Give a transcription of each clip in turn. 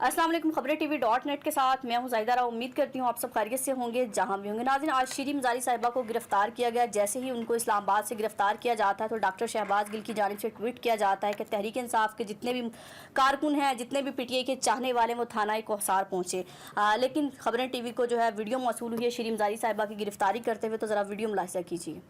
अस्सलाम वालेकुम। खबरें TV.net के साथ मैं हूं ज़ाहिदा। उम्मीद करती हूं आप सब खैरियत से होंगे जहां भी होंगे। नाज़रीन, आज शीरी मज़ारी साहिबा को गिरफ्तार किया गया। जैसे ही उनको इस्लामाबाद से गिरफ्तार किया जाता है तो डॉक्टर शहबाज गिल की जानिब से ट्वीट किया जाता है कि तहरीक इंसाफ के जितने भी कारकुन हैं, जितने भी PTI के चाहने वाले वो थाना कोहसार पहुँचे। लेकिन खबरें TV को जो है वीडियो मौसूल हुई है शीरी मज़ारी साहिबा की गिरफ्तारी करते हुए, तो ज़रा वीडियो मुलाहिज़ा कीजिए।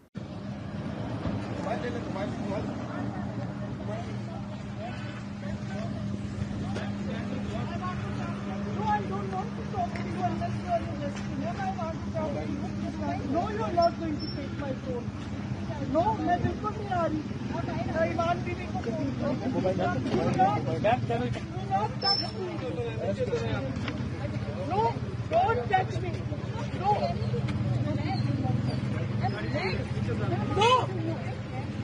No, you're not going to take my phone. No, मैं बिल्कुल नहीं आ रही। ईमान बीवी को फोन करो। Do not touch me. No, don't touch me. No. No.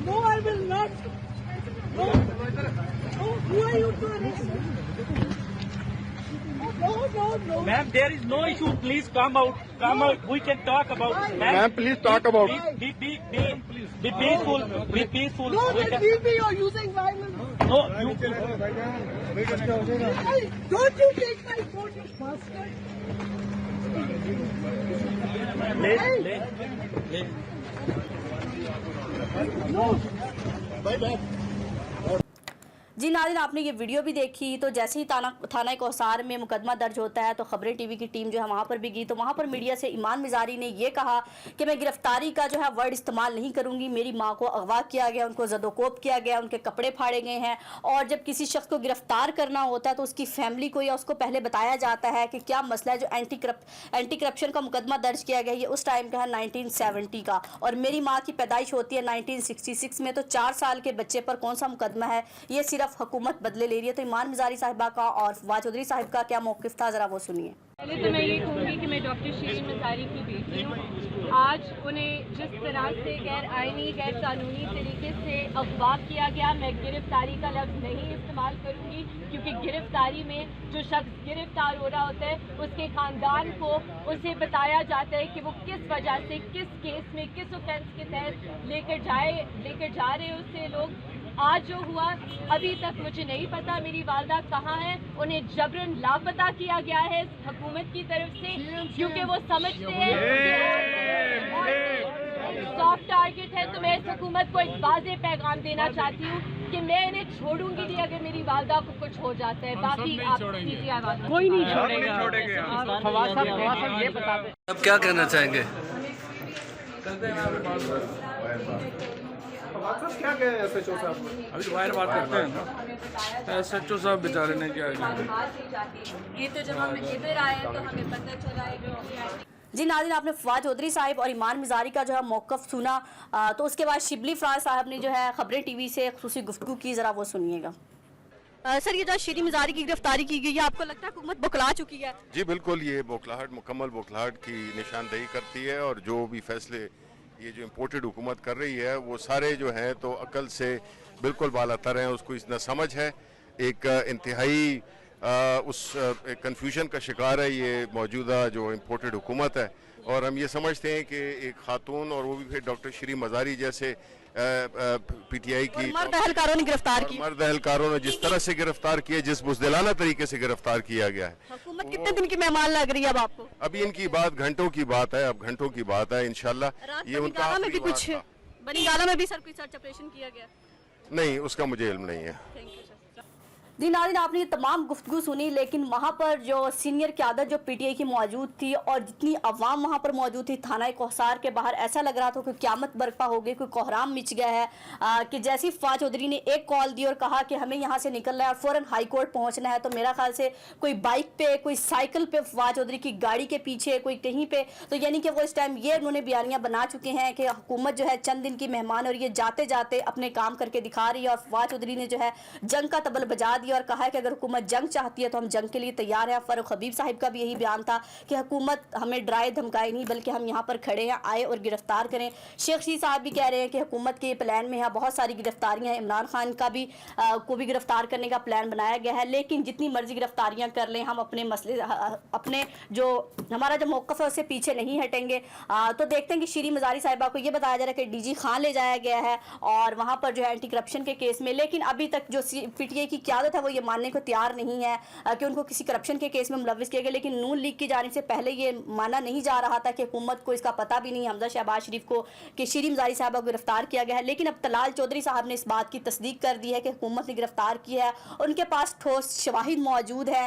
No, I will not. No. No, who are you to arrest me? No. Ma'am, there is no issue. Please come out. Come out. We can talk about it. Ma'am, please talk about it. Be peaceful. Be peaceful. No, that TV you're using violence. No, you. Don't you take my phone, you bastard. No. जी नाज़रीन, आपने ये video भी देखी। तो जैसे ही थाना कोहसार में मुकदमा दर्ज होता है तो खबरें TV की टीम जो है वहाँ पर भी गई। तो वहाँ पर मीडिया से ईमान मिज़ारी ने ये कहा कि मैं गिरफ्तारी का जो है वर्ड इस्तेमाल नहीं करूँगी। मेरी माँ को अगवा किया गया, उनको ज़दोकोब किया गया, उनके कपड़े फाड़े गए हैं। और जब किसी शख्स को गिरफ्तार करना होता है तो उसकी फैमिली को या उसको पहले बताया जाता है कि क्या मसला है। जो एंटी करप्शन का मुकदमा दर्ज किया गया ये उस टाइम का है 1970 का, और मेरी माँ की पैदाइश होती है 1966 में। तो 4 साल के बच्चे पर कौन सा मुकदमा है, ये सिर्फ हुकूमत बदले ले रही है। तो ईमान मिज़ारी साहिबा का और फवाद चौधरी साहिब का क्या मौक़िफ़ था, ज़रा वो सुनिए। पहले तो मैं ये कहूँगी कि मैं डॉक्टर शीरी मज़ारी की बेटी हूँ। आज उन्हें जिस तरह से गैर आइनी गैर कानूनी तरीके से अगवा किया गया, मैं गिरफ्तारी का लफ्ज़ नहीं इस्तेमाल करूँगी, क्योंकि गिरफ्तारी में जो शख्स गिरफ्तार हो रहा होता है उसके ख़ानदान को उसे बताया जाता है कि वो किस वजह से, किस केस में, किस ऑफेंस के तहत लेकर जा रहे हैं उससे लोग। आज जो हुआ अभी तक मुझे नहीं पता मेरी वालदा कहाँ है। उन्हें जबरन लापता किया गया है हुकूमत की तरफ से, क्योंकि वो समझते हैं सॉफ्ट टारगेट है। तो मैं इस हुकूमत को एक वाज़ेह पैगाम देना चाहती हूँ कि मैं इन्हें छोड़ूंगी नहीं अगर मेरी वालदा को कुछ हो जाता है। बाकी आप कोई नहीं छोड़ेगा। ये बता दें। अब क्या कहना चाहेंगे? क्या गए SHO साहब? अभी बाहर बात करते हैं ना। SHO साहब बेचारे ने क्या किया? ये तो जब हम इधर आए तो हमें पता चला है। जी नाज़रीन, आपने फवाद चौधरी साहिब और ईमान मिज़ारी का जो है मौक़िफ़ सुना। तो उसके बाद शिबली फराज साहब ने जो है खबरें TV से ख़ुसूसी गुफ्तगू की, ज़रा वो सुनिएगा। सर, ये जो शीरी मज़ारी की गिरफ्तारी की गई है, आपको लगता है हुकूमत बौखला चुकी है? जी बिल्कुल, ये बौखलाहट, मुकम्मल बौखलाहट की निशानदेही करती है। और जो भी फैसले ये जो इम्पोर्टेड हुकूमत कर रही है वो सारे जो हैं तो अकल से बिल्कुल बालातर हैं। उसको इतना समझ है, एक इंतहाई उस कन्फ्यूजन का शिकार है ये मौजूदा जो इम्पोर्टेड हुकूमत है। और हम ये समझते हैं कि एक खातून, और वो भी फिर डॉक्टर शीरी मज़ारी जैसे PTI की मर्द अहलकारों ने गिरफ्तार की, मर्द अहलकारों ने जिस तरह से गिरफ्तार किया, जिस बुज़दिलाना तरीके से गिरफ्तार किया गया है। हुकूमत कितने दिन की मेहमान लग रही है अब आपको? अभी इनकी बात घंटों की बात है, अब घंटों की बात है इंशाल्लाह। ये उनका में भी कुछ बनीगाला में भी सर कोई सर्च ऑपरेशन किया गया? नहीं, उसका मुझे इल्म नहीं है। जी नाज़रीन, आपने ये तमाम गुफ्तगू सुनी, लेकिन वहाँ पर जो सीनियर क़यादत जो PTI की मौजूद थी और जितनी अवाम वहाँ पर मौजूद थी थाना कोहसार के बाहर, ऐसा लग रहा था कि क़यामत बर्पा हो गई, कोई कोहराम मिच गया है। कि जैसे ही फवाद चौधरी ने एक कॉल दी और कहा कि हमें यहाँ से निकलना है और फ़ौरन हाई कोर्ट पहुँचना है, तो मेरा ख्याल से कोई बाइक पे, कोई साइकिल पे, फवाद चौधरी की गाड़ी के पीछे, कोई कहीं पे। तो यानी कि वो इस टाइम ये उन्होंने बयानियाँ बना चुके हैं कि हुकूमत जो है चंद दिन की मेहमान और ये जाते जाते अपने काम करके दिखा रही है। और फवाद चौधरी ने जो है जंग का तबल बजा दिया और कहा है कि अगर हुकूमत जंग चाहती है तो हम जंग के लिए तैयार हैं। फारूक हबीब साहिब का भी यही बयान था कि हुकूमत हमें डराए धमकाए नहीं, बल्कि हम यहाँ पर खड़े हैं, आए और गिरफ्तार करें। शेख शी साहब भी कह रहे हैं कि हुकूमत के प्लान में है बहुत सारी गिरफ्तारियाँ हैं। इमरान खान का भी को भी गिरफ्तार करने का प्लान बनाया गया है, लेकिन जितनी मर्जी गिरफ्तारियाँ कर लें, हम अपने मसले, अपने जो हमारा जो मौक़िफ़ है उससे पीछे नहीं हटेंगे। तो देखते हैं कि शीरी मज़ारी साहिबा को ये बताया जा रहा है कि DG खान ले जाया गया है और वहाँ पर जो है एंटी करप्शन के केस में। लेकिन अभी तक जो PTI की क़यादत ہے وہ یہ ماننے کو تیار نہیں ہے کہ ان کو کسی کرپشن کے کیس میں ملوث کیا گیا، لیکن نون لیگ کی جانب سے پہلے یہ مانا نہیں جا رہا تھا کہ حکومت کو اس کا پتہ بھی نہیں حمزہ شہباز شریف کو کہ شیریں مزاری صاحبہ کو گرفتار کیا گیا ہے، لیکن اب طلال چودھری صاحب نے اس بات کی تصدیق کر دی ہے کہ حکومت نے گرفتار کیا ہے اور ان کے پاس ٹھوس شواہد موجود ہے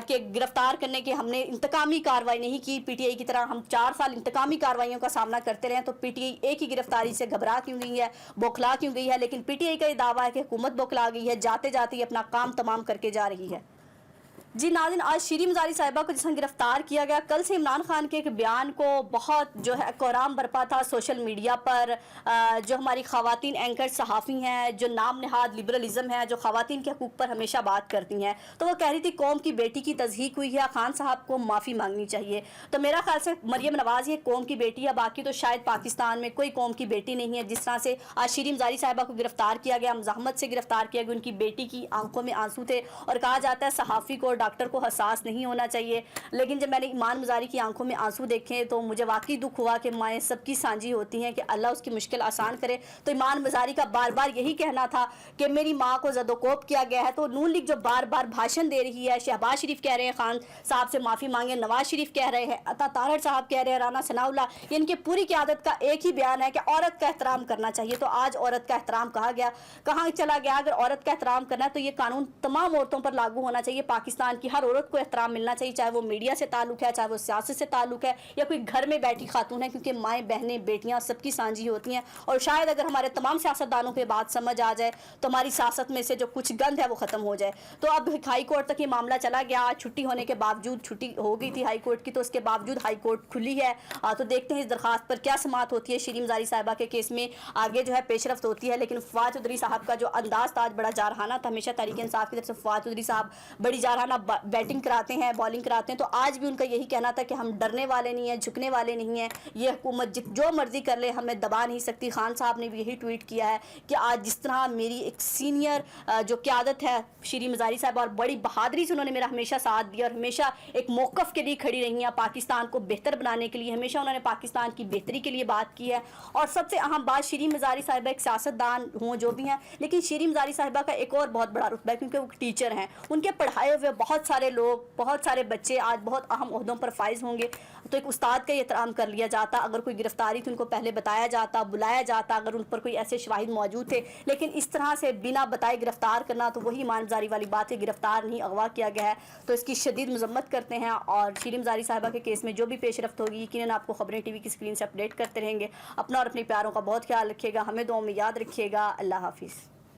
کہ گرفتار کرنے کے ہم نے انتقامی کارروائی نہیں کی پی ٹی آئی کی طرح، ہم 4 سال انتقامی کارروائیوں کا سامنا کرتے رہے تو پی ٹی آئی ایک ہی گرفتاری سے گھبرا کیوں گئی ہے، بوکھلا کیوں گئی ہے، لیکن پی ٹی آئی کا یہ دعویٰ ہے کہ حکومت بوکھلا گئی ہے، جاتے جاتے ہی اپنا کام تمام کر کے جا رہی ہے۔ جی ناظرین، آج شیریں مزاری صاحبہ کو جس طرح گرفتار کیا گیا، کل سے عمران خان کے ایک بیان کو بہت جو ہے کوہرام برپا تھا سوشل میڈیا پر، جو ہماری خواتین اینکر صحافی ہیں جو نام نہاد لبرلزم ہے، جو خواتین کے حقوق پر ہمیشہ بات کرتی ہیں، تو وہ کہہ رہی تھی قوم کی بیٹی کی تضحیک ہوئی ہے، خان صاحب کو معافی مانگنی چاہیے۔ تو میرا خیال سے مریم نواز یہ قوم کی بیٹی ہے، باقی تو شاید پاکستان میں کوئی قوم کی بیٹی نہیں ہے۔ جس طرح سے آج شیریں مزاری صاحبہ کو گرفتار کیا گیا، مزاحمت سے گرفتار کیا گیا، ان کی بیٹی کی آنکھوں میں آنسو تھے اور کہا جاتا ہے صحافی کو ڈاکٹر کو حساس نہیں ہونا چاہیے، لیکن جب میں نے ایمان مزاری کی آنکھوں میں آنسو دیکھے تو مجھے واقعی دکھ ہوا کہ مائیں سب کی سانجی ہوتی ہیں کہ اللہ اس کی مشکل آسان کرے۔ تو ایمان مزاری کا بار بار یہی کہنا تھا کہ میری ماں کو زد و کوب کیا گیا ہے، تو نون لیگ جو بار بار بھاشن دے رہی ہے، شہباز شریف کہہ رہے ہیں خان صاحب سے معافی مانگے، نواز شریف کہہ رہے ہیں، عطا طاہر صاحب کہہ رہے ہیں، رانا ثناء اللہ، ان کی پوری قیادت کا ایک ہی بیان ہے کہ عورت کا احترام کرنا چاہیے۔ تو آج عورت کا احترام کہا گیا، کہاں چلا گیا؟ اگر عورت کا احترام کرنا ہے تو یہ قانون تمام عورتوں پر لاگو ہونا چاہیے، پاکستان کی ہر عورت کو احترام ملنا چاہیے، چاہے وہ میڈیا سے تعلق ہے، چاہے وہ سیاست سے تعلق ہے یا کوئی گھر میں بیٹھی خاتون ہے، کیونکہ مائیں بہنیں بیٹیاں سب کی سانجی ہوتی ہیں۔ اور شاید اگر ہمارے تمام سیاستدانوں کو یہ بات سمجھ آ جائے تو ہماری سیاست میں سے جو کچھ گند ہے وہ ختم ہو جائے۔ تو اب ہائی کورٹ تک یہ معاملہ چلا گیا، آج چھٹی ہونے کے باوجود، چھٹی ہو گئی تھی ہائی کورٹ کی تو اس کے باوجود ہائی کورٹ کھلی ہے، تو دیکھتے ہیں اس درخواست پر کیا سماعت ہوتی ہے۔ شیریں مزاری صاحبہ کے کیس میں آگے جو ہے پیش رفت ہوتی ہے، لیکن فواد چودھری صاحب کا جو انداز تھا آج بڑا جارحانہ تھا، ہمیشہ تحریک انصاف کی طرف سے فواد چودھری صاحب بڑی جارحانہ بیٹنگ کراتے ہیں، بالنگ کراتے ہیں، تو آج بھی ان کا یہی کہنا تھا کہ ہم ڈرنے والے نہیں ہیں، جھکنے والے نہیں ہیں، یہ حکومت جو مرضی کر لے ہمیں دبا نہیں سکتی۔ خان صاحب نے بھی یہی ٹویٹ کیا ہے کہ آج جس طرح میری ایک سینئر جو قیادت ہے شیریں مزاری صاحب، اور بڑی بہادری سے انہوں نے میرا ہمیشہ ساتھ دیا اور ہمیشہ ایک موقف کے لیے کھڑی رہی ہیں، پاکستان کو بہتر بنانے کے لیے ہمیشہ انہوں نے پاکستان کی بہتری کے لیے بات کی ہے۔ اور سب سے اہم بات، شیریں مزاری صاحبہ ایک سیاستدان ہوں جو بھی ہیں، لیکن شیریں مزاری صاحبہ کا ایک اور بہت بڑا رتبہ ہے کیونکہ وہ ٹیچر ہیں، ان کے پڑھائے ہوئے بہت سارے لوگ، بہت سارے بچے آج بہت اہم عہدوں پر فائز ہوں گے، تو ایک استاد کا یہ احترام کر لیا جاتا، اگر کوئی گرفتاری تھی ان کو پہلے بتایا جاتا، بلایا جاتا، اگر ان پر کوئی ایسے شواہد موجود تھے، لیکن اس طرح سے بنا بتائے گرفتار کرنا تو وہی ایمان مزاری والی بات ہے، گرفتار نہیں اغوا کیا گیا ہے، تو اس کی شدید مذمت کرتے ہیں۔ اور شیریں مزاری صاحبہ کے کیس میں جو بھی پیش رفت ہوگی یقیناً آپ کو خبریں ٹی وی کی اسکرین سے اپڈیٹ کرتے رہیں گے۔ اپنا اور اپنے پیاروں کا بہت خیال رکھیے گا، ہمیں دعاؤں میں یاد رکھیے گا۔ اللہ حافظ۔